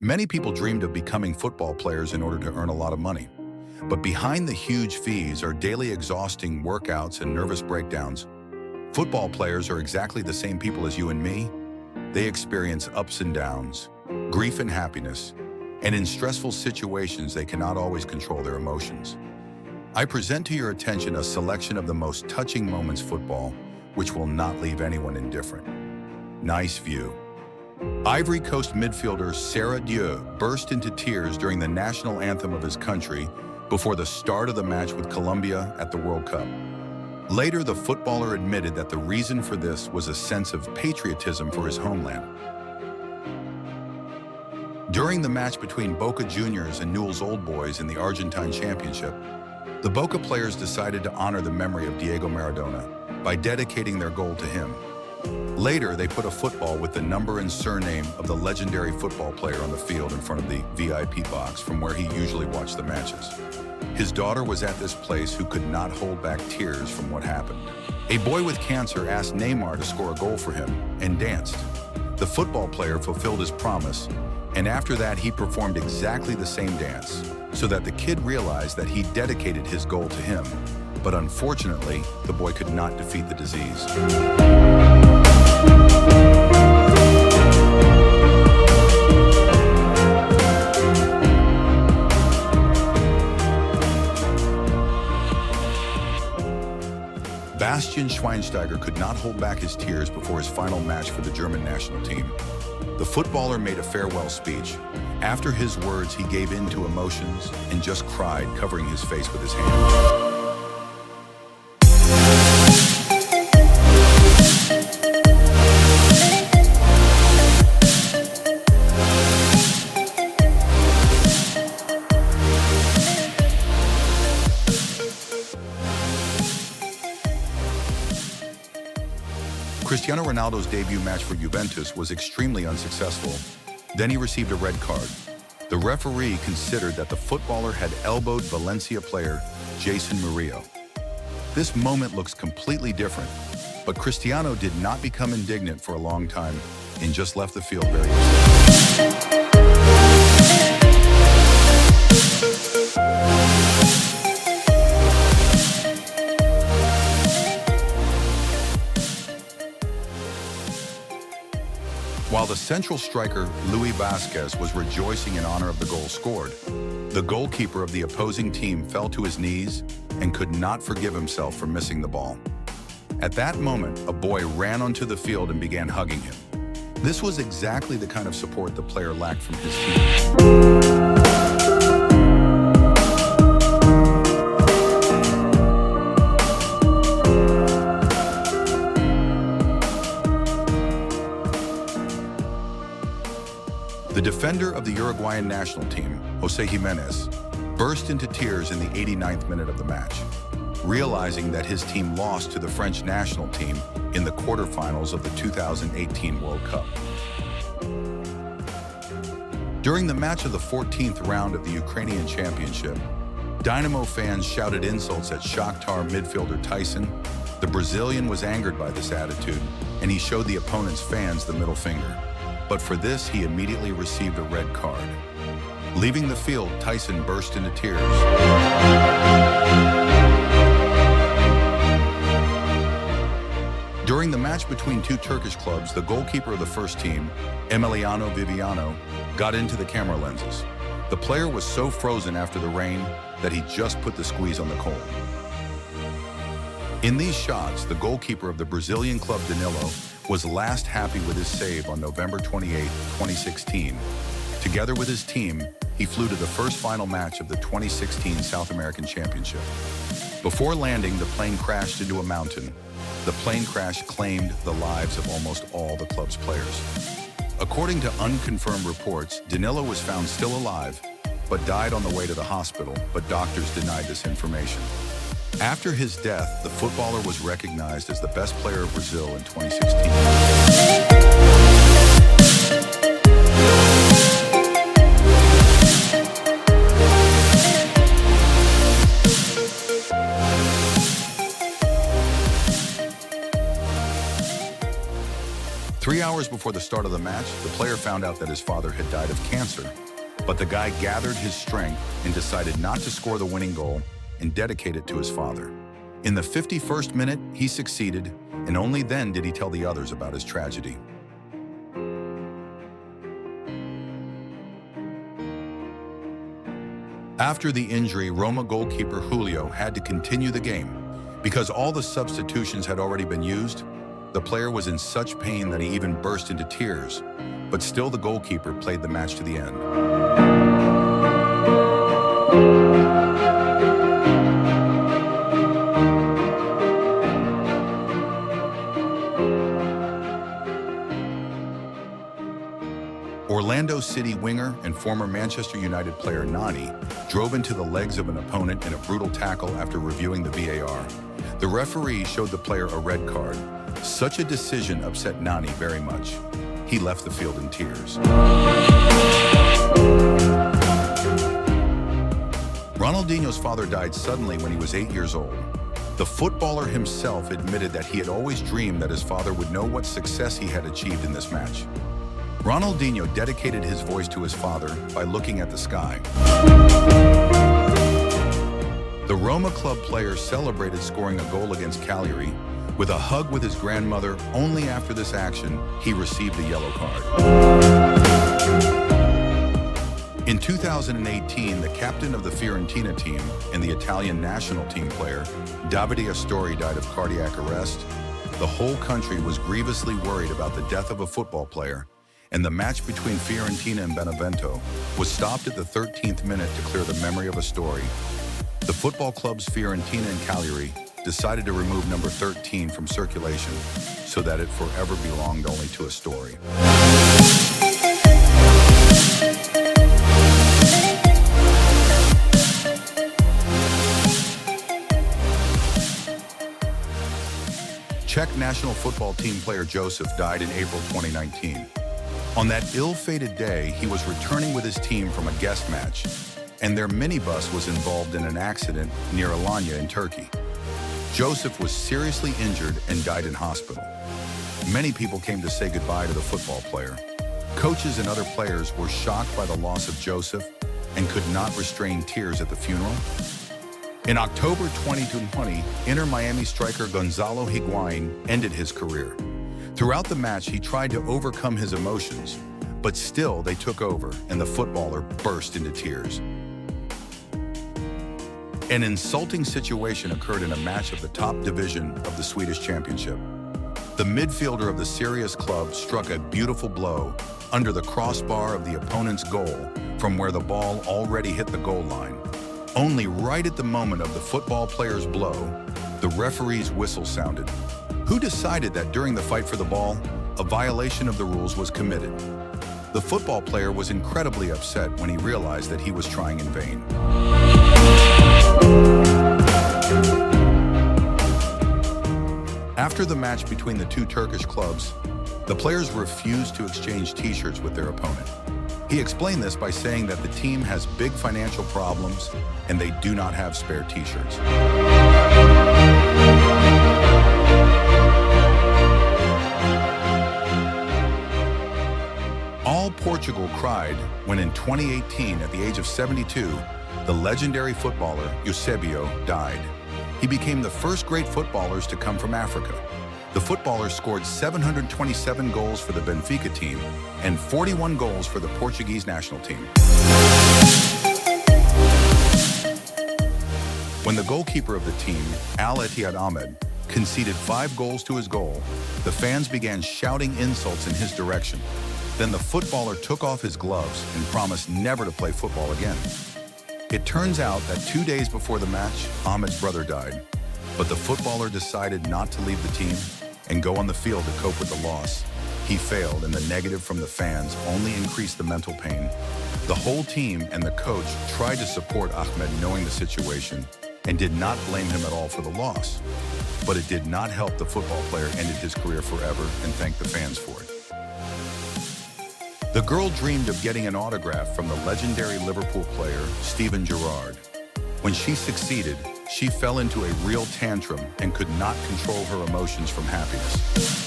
Many people dreamed of becoming football players in order to earn a lot of money. But behind the huge fees are daily exhausting workouts and nervous breakdowns. Football players are exactly the same people as you and me. They experience ups and downs, grief and happiness, and in stressful situations they cannot always control their emotions. I present to your attention a selection of the most touching moments football, which will not leave anyone indifferent. Nice view. Ivory Coast midfielder Sarah Dieu burst into tears during the national anthem of his country before the start of the match with Colombia at the World Cup. Later, the footballer admitted that the reason for this was a sense of patriotism for his homeland. During the match between Boca Juniors and Newell's Old Boys in the Argentine Championship, the Boca players decided to honor the memory of Diego Maradona by dedicating their goal to him. Later, they put a football with the number and surname of the legendary football player on the field in front of the VIP box from where he usually watched the matches. His daughter was at this place who could not hold back tears from what happened. A boy with cancer asked Neymar to score a goal for him and danced. The football player fulfilled his promise, and after that he performed exactly the same dance, so that the kid realized that he dedicated his goal to him. But unfortunately, the boy could not defeat the disease. Bastian Schweinsteiger could not hold back his tears before his final match for the German national team. The footballer made a farewell speech. After his words, he gave in to emotions and just cried, covering his face with his hands. Cristiano Ronaldo's debut match for Juventus was extremely unsuccessful. Then he received a red card. The referee considered that the footballer had elbowed Valencia player Jason Murillo. This moment looks completely different, but Cristiano did not become indignant for a long time and just left the field very upset. While the central striker, Luis Vasquez, was rejoicing in honor of the goal scored, the goalkeeper of the opposing team fell to his knees and could not forgive himself for missing the ball. At that moment, a boy ran onto the field and began hugging him. This was exactly the kind of support the player lacked from his team. The defender of the Uruguayan national team, Jose Jimenez, burst into tears in the 89th minute of the match, realizing that his team lost to the French national team in the quarterfinals of the 2018 World Cup. During the match of the 14th round of the Ukrainian Championship, Dynamo fans shouted insults at Shakhtar midfielder Tyson. The Brazilian was angered by this attitude, and he showed the opponent's fans the middle finger. But for this, he immediately received a red card. Leaving the field, Tyson burst into tears. During the match between two Turkish clubs, the goalkeeper of the first team, Emiliano Viviano, got into the camera lenses. The player was so frozen after the rain that he just put the squeeze on the coal. In these shots, the goalkeeper of the Brazilian club Danilo was last happy with his save on November 28, 2016. Together with his team, he flew to the first final match of the 2016 South American Championship. Before landing, the plane crashed into a mountain. The plane crash claimed the lives of almost all the club's players. According to unconfirmed reports, Danilo was found still alive, but died on the way to the hospital, but doctors denied this information. After his death, the footballer was recognized as the best player of Brazil in 2016. hours before the start of the match, the player found out that his father had died of cancer. But the guy gathered his strength and decided not to score the winning goal and dedicate it to his father. In the 51st minute, he succeeded, and only then did he tell the others about his tragedy. After the injury, Roma goalkeeper Julio had to continue the game. Because all the substitutions had already been used, the player was in such pain that he even burst into tears. But still, the goalkeeper played the match to the end. Orlando City winger and former Manchester United player Nani drove into the legs of an opponent in a brutal tackle after reviewing the VAR. The referee showed the player a red card. Such a decision upset Nani very much. He left the field in tears. Ronaldinho's father died suddenly when he was 8 years old. The footballer himself admitted that he had always dreamed that his father would know what success he had achieved in this match. Ronaldinho dedicated his voice to his father by looking at the sky. The Roma club player celebrated scoring a goal against Cagliari with a hug with his grandmother. Only after this action, he received a yellow card. In 2018, the captain of the Fiorentina team and the Italian national team player, Davide Astori, died of cardiac arrest. The whole country was grievously worried about the death of a football player, and the match between Fiorentina and Benevento was stopped at the 13th minute to clear the memory of Astori. The football clubs Fiorentina and Cagliari decided to remove number 13 from circulation so that it forever belonged only to Astori. Czech national football team player Josef died in April 2019. On that ill-fated day, he was returning with his team from a guest match, and their minibus was involved in an accident near Alanya in Turkey. Josef was seriously injured and died in hospital. Many people came to say goodbye to the football player. Coaches and other players were shocked by the loss of Josef and could not restrain tears at the funeral. In October 2020, Inter Miami striker Gonzalo Higuain ended his career. Throughout the match, he tried to overcome his emotions, but still they took over and the footballer burst into tears. An insulting situation occurred in a match of the top division of the Swedish Championship. The midfielder of the Sirius club struck a beautiful blow under the crossbar of the opponent's goal from where the ball already hit the goal line. Only right at the moment of the football player's blow, the referee's whistle sounded. Who decided that during the fight for the ball, a violation of the rules was committed? The football player was incredibly upset when he realized that he was trying in vain. After the match between the two Turkish clubs, the players refused to exchange t-shirts with their opponent. He explained this by saying that the team has big financial problems and they do not have spare t-shirts. All Portugal cried when in 2018, at the age of 72, the legendary footballer Eusebio died. He became the first great footballers to come from Africa. The footballer scored 727 goals for the Benfica team and 41 goals for the Portuguese national team. When the goalkeeper of the team, Al Ittihad Ahmed, conceded 5 goals to his goal, the fans began shouting insults in his direction. Then the footballer took off his gloves and promised never to play football again. It turns out that 2 days before the match, Ahmed's brother died. But the footballer decided not to leave the team and go on the field to cope with the loss. He failed, and the negative from the fans only increased the mental pain. The whole team and the coach tried to support Ahmed knowing the situation and did not blame him at all for the loss. But it did not help. The football player ended his career forever and thanked the fans for it. The girl dreamed of getting an autograph from the legendary Liverpool player, Steven Gerrard. When she succeeded, she fell into a real tantrum and could not control her emotions from happiness.